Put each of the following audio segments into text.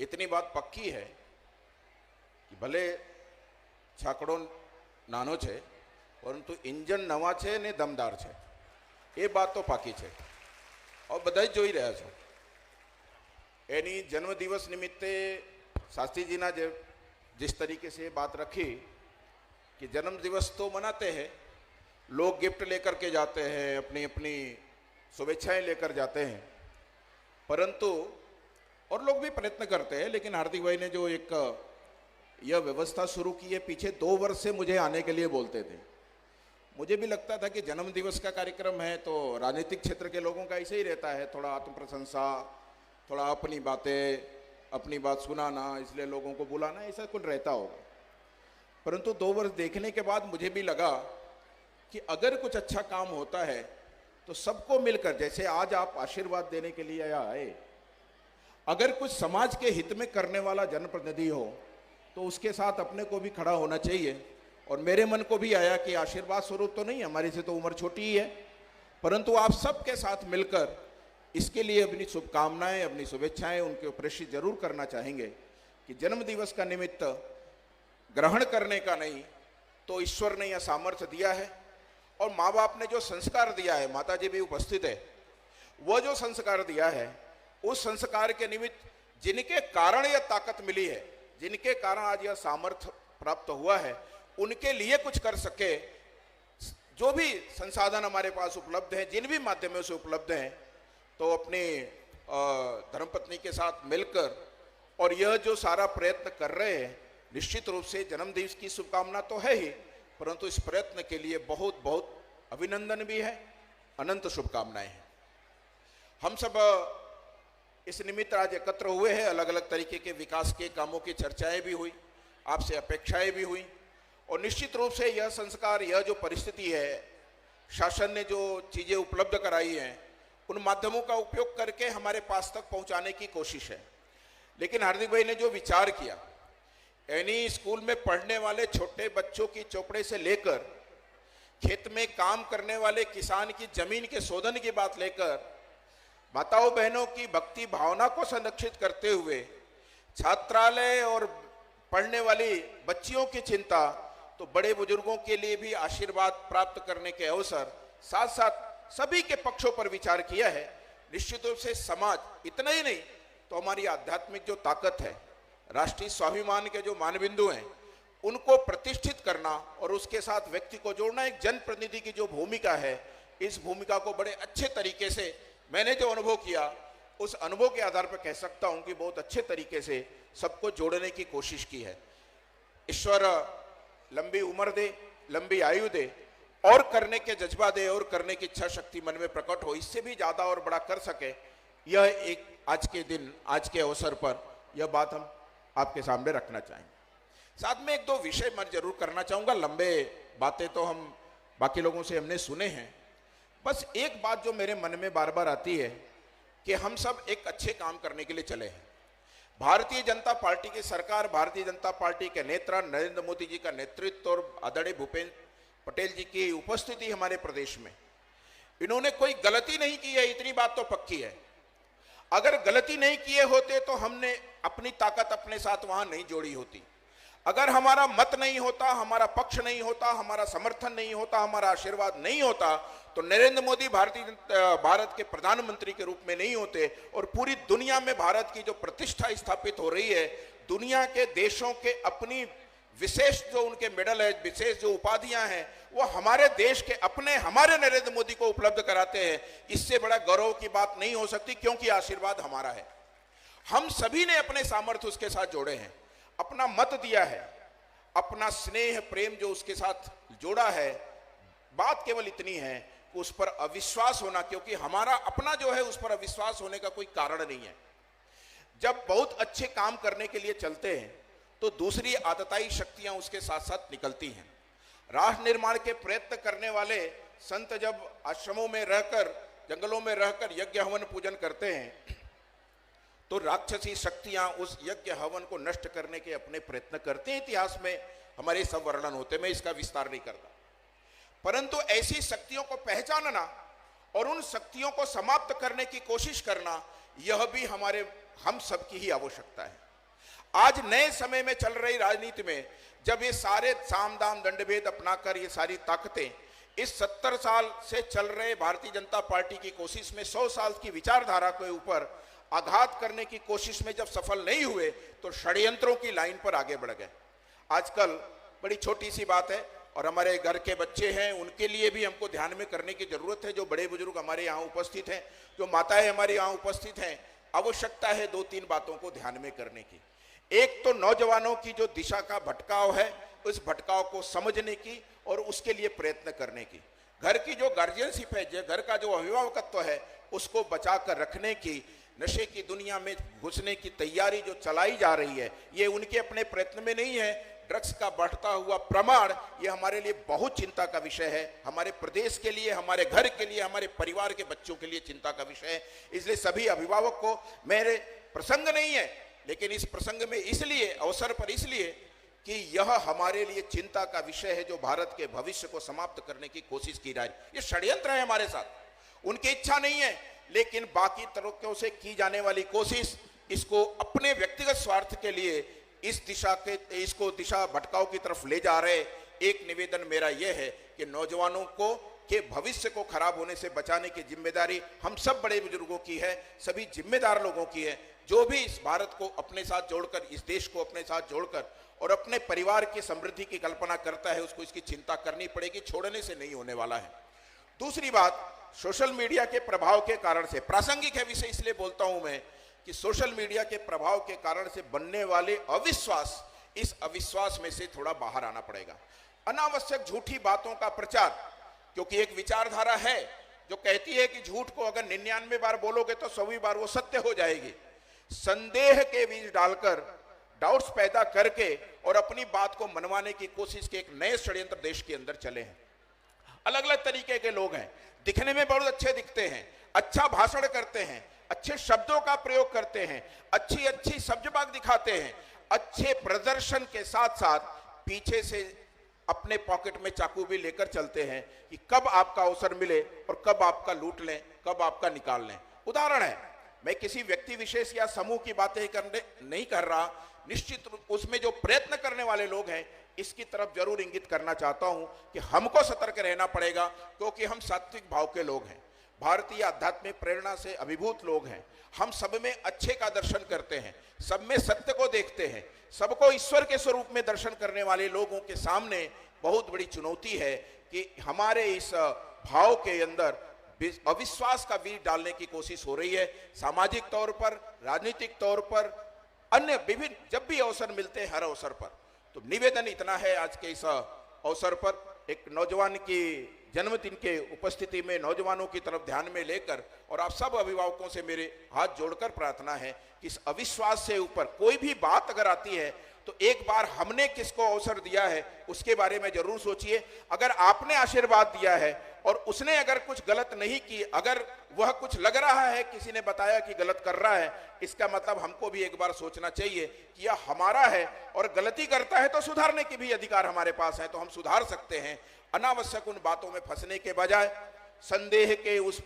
इतनी बात पक्की है कि भले छाकड़ो नानो छे परंतु इंजन नवा छे ने दमदार छे, ये बात तो पाकी छे और बधाई जोई रह्या छो। एनी जन्मदिवस निमित्ते शास्त्री जी ना जिस तरीके से बात रखी कि जन्मदिवस तो मनाते हैं, लोग गिफ्ट लेकर के जाते हैं, अपनी अपनी शुभेच्छाएं लेकर जाते हैं, परंतु और लोग भी प्रयत्न करते हैं, लेकिन हार्दिक भाई ने जो एक यह व्यवस्था शुरू की है, पीछे 2 वर्ष से मुझे आने के लिए बोलते थे। मुझे भी लगता था कि जन्मदिवस का कार्यक्रम है तो राजनीतिक क्षेत्र के लोगों का ऐसे ही रहता है, थोड़ा आत्म प्रशंसा, थोड़ा अपनी बातें, अपनी बात सुनाना, इसलिए लोगों को बुलाना, ऐसा कुछ रहता होगा। परंतु 2 वर्ष देखने के बाद मुझे भी लगा कि अगर कुछ अच्छा काम होता है तो सबको मिलकर, जैसे आज आप आशीर्वाद देने के लिए आए, अगर कुछ समाज के हित में करने वाला जनप्रतिनिधि हो तो उसके साथ अपने को भी खड़ा होना चाहिए। और मेरे मन को भी आया कि आशीर्वाद स्वरूप तो नहीं, हमारी से तो उम्र छोटी ही है, परंतु आप सबके साथ मिलकर इसके लिए अपनी शुभकामनाएं, अपनी शुभेच्छाएं उनके प्रेषित जरूर करना चाहेंगे कि जन्मदिवस का निमित्त ग्रहण करने का नहीं, तो ईश्वर ने यह सामर्थ्य दिया है और माँ बाप ने जो संस्कार दिया है, माता जी भी उपस्थित है, वह जो संस्कार दिया है, उस संस्कार के निमित्त जिनके कारण यह ताकत मिली है, जिनके कारण आज यह सामर्थ्य प्राप्त हुआ है, उनके लिए कुछ कर सके। जो भी संसाधन हमारे पास उपलब्ध हैं, जिन भी माध्यमों से उपलब्ध हैं, तो अपनी धर्मपत्नी के साथ मिलकर और यह जो सारा प्रयत्न कर रहे हैं, निश्चित रूप से जन्मदिवस की शुभकामना तो है ही, परंतु इस प्रयत्न के लिए बहुत बहुत अभिनंदन भी है, अनंत शुभकामनाएं हैं। हम सब इस निमित्त आज एकत्र हुए हैं, अलग अलग तरीके के विकास के कामों की चर्चाएं भी हुई, आपसे अपेक्षाएं भी हुई, और निश्चित रूप से यह संस्कार, यह जो परिस्थिति है, शासन ने जो चीज़ें उपलब्ध कराई हैं, उन माध्यमों का उपयोग करके हमारे पास तक पहुंचाने की कोशिश है। लेकिन हार्दिक भाई ने जो विचार किया, यानी स्कूल में पढ़ने वाले छोटे बच्चों की चौपड़े से लेकर खेत में काम करने वाले किसान की जमीन के शोधन की बात लेकर माताओं बहनों की भक्ति भावना को संरक्षित करते हुए छात्रालय और पढ़ने वाली बच्चियों की चिंता, तो बड़े बुजुर्गों के लिए भी आशीर्वाद प्राप्त करने के अवसर, साथ साथ सभी के पक्षों पर विचार किया है। निश्चित रूप से समाज, इतना ही नहीं तो हमारी आध्यात्मिक जो ताकत है, राष्ट्रीय स्वाभिमान के जो मानबिंदु हैं, उनको प्रतिष्ठित करना और उसके साथ व्यक्ति को जोड़ना, एक जनप्रतिनिधि की जो भूमिका है, इस भूमिका को बड़े अच्छे तरीके से मैंने जो अनुभव किया, उस अनुभव के आधार पर कह सकता हूं कि बहुत अच्छे तरीके से सबको जोड़ने की कोशिश की है। ईश्वर लंबी उम्र दे, लंबी आयु दे और करने के जज्बा दे और करने की इच्छा शक्ति मन में प्रकट हो, इससे भी ज्यादा और बड़ा कर सके। यह एक आज के दिन, आज के अवसर पर यह बात हम आपके सामने रखना चाहेंगे। साथ में 1-2 विषय मैं जरूर करना चाहूंगा। लंबे बातें तो हम बाकी लोगों से हमने सुने हैं, बस एक बात जो मेरे मन में बार बार आती है कि हम सब एक अच्छे काम करने के लिए चले हैं। भारतीय जनता पार्टी की सरकार, भारतीय जनता पार्टी के नेता नरेंद्र मोदी जी का नेतृत्व और आदरणीय भूपेंद्र पटेल जी की उपस्थिति हमारे प्रदेश में, इन्होंने कोई गलती नहीं की है, इतनी बात तो पक्की है। अगर गलती नहीं किए होते तो हमने अपनी ताकत अपने साथ वहां नहीं जोड़ी होती। अगर हमारा मत नहीं होता, हमारा पक्ष नहीं होता, हमारा समर्थन नहीं होता, हमारा आशीर्वाद नहीं होता, तो नरेंद्र मोदी भारत के प्रधानमंत्री के रूप में नहीं होते और पूरी दुनिया में भारत की जो प्रतिष्ठा स्थापित हो रही है, दुनिया के देशों के अपनी विशेष जो उनके मेडल है, विशेष जो उपाधियां हैं, वो हमारे देश के अपने हमारे नरेंद्र मोदी को उपलब्ध कराते हैं। इससे बड़ा गौरव की बात नहीं हो सकती, क्योंकि आशीर्वाद हमारा है। हम सभी ने अपने सामर्थ्य उसके साथ जोड़े हैं, अपना मत दिया है, अपना स्नेह प्रेम जो उसके साथ जोड़ा है। बात केवल इतनी है कि उस पर अविश्वास होना, क्योंकि हमारा अपना जो है उस पर अविश्वास होने का कोई कारण नहीं है। जब बहुत अच्छे काम करने के लिए चलते हैं तो दूसरी आतताई शक्तियां उसके साथ साथ निकलती हैं। राष्ट्र निर्माण के प्रयत्न करने वाले संत जब आश्रमों में रहकर, जंगलों में रहकर यज्ञ हवन पूजन करते हैं, तो राक्षसी शक्तियां उस यज्ञ हवन को नष्ट करने के अपने प्रयत्न करते हैं। इतिहास में हमारे सब वर्णन होते, मैं इसका विस्तार नहीं करता, परंतु ऐसी शक्तियों को पहचानना और उन शक्तियों को समाप्त करने की कोशिश करना, यह भी हम सबकी ही आवश्यकता है। आज नए समय में चल रही राजनीति में जब ये सारे साम दाम दंडभेद अपनाकर ये सारी ताकतें इस 70 साल से चल रहे भारतीय जनता पार्टी की कोशिश में 100 साल की विचारधारा के ऊपर आघात करने की कोशिश में जब सफल नहीं हुए तो षड्यंत्रों की लाइन पर आगे बढ़ गए। आजकल बड़ी छोटी सी बात है और हमारे घर के बच्चे हैं उनके लिए भी हमको ध्यान में करने की जरूरत है। जो बड़े बुजुर्ग हमारे यहाँ उपस्थित हैं, जो माताएं हमारे यहाँ उपस्थित हैं, आवश्यकता है 2-3 बातों को ध्यान में करने की। एक तो नौजवानों की जो दिशा का भटकाव है उस भटकाव को समझने की और उसके लिए प्रयत्न करने की। घर की जो गार्जियनशिप है, जो घर का जो अभिभावकत्व है उसको बचा कर रखने की। नशे की दुनिया में घुसने की तैयारी जो चलाई जा रही है ये उनके अपने प्रयत्न में नहीं है। ड्रग्स का बढ़ता हुआ प्रमाण ये हमारे लिए बहुत चिंता का विषय है, हमारे प्रदेश के लिए, हमारे घर के लिए, हमारे परिवार के बच्चों के लिए चिंता का विषय है। इसलिए सभी अभिभावक को, मेरे प्रसंग नहीं है लेकिन इस प्रसंग में इसलिए अवसर पर इसलिए कि यह हमारे लिए चिंता का विषय है जो भारत के भविष्य को समाप्त करने की कोशिश की जा रही है। ये षड्यंत्र है हमारे साथ, उनकी इच्छा नहीं है लेकिन बाकी तरीकों से की जाने वाली कोशिश इसको अपने व्यक्तिगत स्वार्थ के लिए इसको दिशा भटकाव की तरफ ले जा रहे। एक निवेदन मेरा यह है कि नौजवानों को के भविष्य को खराब होने से बचाने की जिम्मेदारी हम सब बड़े बुजुर्गों की है, सभी जिम्मेदार लोगों की है। जो भी इस भारत को अपने साथ जोड़कर, इस देश को अपने साथ जोड़कर और अपने परिवार की समृद्धि की कल्पना करता है उसको इसकी चिंता करनी पड़ेगी, छोड़ने से नहीं होने वाला है। दूसरी बात, सोशल मीडिया के प्रभाव के कारण से, प्रासंगिक है विषय इसलिए बोलता हूं मैं कि सोशल मीडिया के प्रभाव के कारण से बनने वाले अविश्वास, इस अविश्वास में से थोड़ा बाहर आना पड़ेगा। अनावश्यक झूठी बातों का प्रचार, क्योंकि एक विचारधारा है जो कहती है कि झूठ को अगर 99 बार बोलोगे तो 100वीं बार वो सत्य हो जाएगी। संदेह के बीज डालकर, डाउट्स पैदा करके और अपनी बात को मनवाने की कोशिश के एक नए षड्यंत्र देश के अंदर चले हैं। अलग अलग तरीके के लोग हैं, दिखने में बहुत अच्छे दिखते हैं, अच्छा भाषण करते हैं, अच्छे शब्दों का प्रयोग करते हैं, अच्छी सब्जबाग दिखाते हैं, अच्छे प्रदर्शन के साथ साथ पीछे से अपने पॉकेट में चाकू भी लेकर चलते हैं कि कब आपका अवसर मिले और कब आपका लूट लें, कब आपका निकाल लें। उदाहरण है, मैं किसी व्यक्ति विशेष या समूह की बातें करने नहीं कर रहा, निश्चित रूप उसमें जो प्रयत्न करने वाले लोग हैं इसकी तरफ जरूर इंगित करना चाहता हूं कि हमको सतर्क रहना पड़ेगा, क्योंकि हम सात्विक भाव के लोग हैं, भारतीय आध्यात्मिक प्रेरणा से अभिभूत लोग हैं। हम सब में अच्छे का दर्शन करते हैं, सब में सत्य को देखते हैं, सबको ईश्वर के स्वरूप में दर्शन करने वाले लोगों के सामने बहुत बड़ी चुनौती है कि हमारे इस भाव के अंदर अविश्वास का बीज डालने की कोशिश हो रही है। सामाजिक तौर पर, राजनीतिक तौर पर, अन्य विभिन्न जब भी अवसर मिलते हैं हर अवसर पर। तो निवेदन इतना है आज के इस अवसर पर, एक नौजवान की जन्मदिन के उपस्थिति में नौजवानों की तरफ ध्यान में लेकर और आप सब अभिभावकों से मेरे हाथ जोड़कर प्रार्थना है कि इस अविश्वास से ऊपर कोई भी बात अगर आती है तो एक बार हमने किसको अवसर दिया है उसके बारे में जरूर सोचिए। अगर आपने आशीर्वाद दिया है और उसने अगर कुछ गलत नहीं की, अगर वह कुछ लग रहा है किसी ने बताया कि गलत कर रहा है, इसका मतलब हमको भी एक बार सोचना चाहिए कि यह हमारा है और गलती करता है तो सुधारने के भी अधिकार हमारे पास है, तो हम सुधार सकते हैं। अनावश्यक उन बातों में फंसने के बजाय संदेह के उस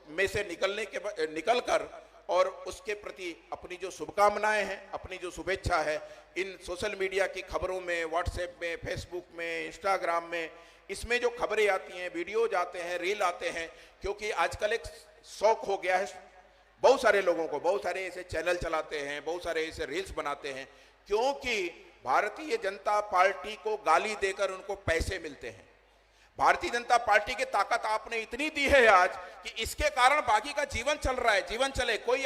में से निकलकर और उसके प्रति अपनी जो शुभकामनाएं हैं, अपनी जो शुभेच्छा है, इन सोशल मीडिया की खबरों में, व्हाट्सएप में, फेसबुक में, इंस्टाग्राम में, इसमें जो खबरें आती हैं, वीडियोज आते हैं, रील आते हैं, क्योंकि आजकल एक शौक हो गया है बहुत सारे लोगों को, बहुत सारे ऐसे चैनल चलाते हैं, बहुत सारे ऐसे रील्स बनाते हैं, क्योंकि भारतीय जनता पार्टी को गाली देकर उनको पैसे मिलते हैं। भारतीय जनता पार्टी की ताकत आपने इतनी दी है आज कि इसके कारण बाकी का जीवन चल रहा है, जीवन चले, कोई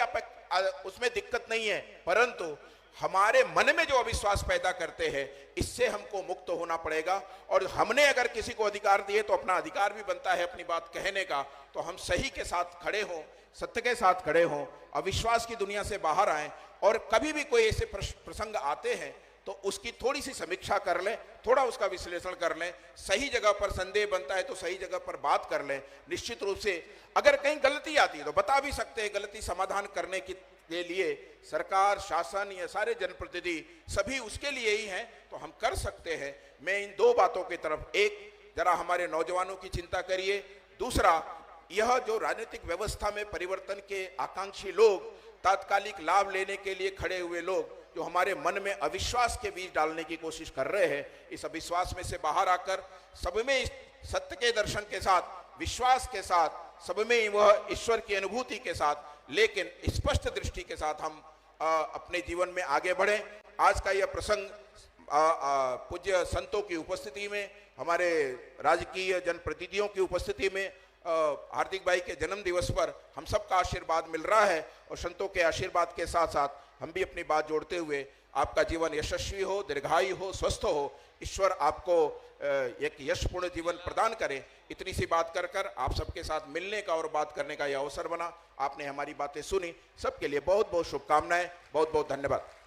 उसमें दिक्कत नहीं है, परंतु हमारे मन में जो अविश्वास पैदा करते हैं इससे हमको मुक्त होना पड़ेगा। और हमने अगर किसी को अधिकार दिए तो अपना अधिकार भी बनता है अपनी बात कहने का, तो हम सही के साथ खड़े हों, सत्य के साथ खड़े हों, अविश्वास की दुनिया से बाहर आएं और कभी भी कोई ऐसे प्रसंग आते हैं तो उसकी थोड़ी सी समीक्षा कर लें, थोड़ा उसका विश्लेषण कर लें, सही जगह पर संदेह बनता है तो सही जगह पर बात कर लें। निश्चित रूप से अगर कहीं गलती आती है तो बता भी सकते हैं, गलती समाधान करने के लिए सरकार, शासन, ये सारे जनप्रतिनिधि सभी उसके लिए ही हैं, तो हम कर सकते हैं। मैं इन दो बातों की तरफ, एक जरा हमारे नौजवानों की चिंता करिए, दूसरा यह जो राजनीतिक व्यवस्था में परिवर्तन के आकांक्षी लोग, तात्कालिक लाभ लेने के लिए खड़े हुए लोग, जो जो हमारे मन में अविश्वास के बीज डालने की कोशिश कर रहे हैं, इस अविश्वास में से बाहर आकर सब में सत्य के दर्शन के साथ, विश्वास के साथ, सब में वह ईश्वर की अनुभूति के साथ, लेकिन स्पष्ट दृष्टि के साथ हम अपने जीवन में आगे बढ़ें। आज का यह प्रसंग पूज्य संतों की उपस्थिति में, हमारे राजकीय जनप्रतिनिधियों की उपस्थिति में, हार्दिक भाई के जन्म दिवस पर हम सबका आशीर्वाद मिल रहा है और संतों के आशीर्वाद के साथ साथ हम भी अपनी बात जोड़ते हुए आपका जीवन यशस्वी हो, दीर्घायु हो, स्वस्थ हो, ईश्वर आपको एक यशपूर्ण जीवन प्रदान करे, इतनी सी बात कर आप सबके साथ मिलने का और बात करने का यह अवसर बना। आपने हमारी बातें सुनी, सबके लिए बहुत बहुत शुभकामनाएं, बहुत बहुत धन्यवाद।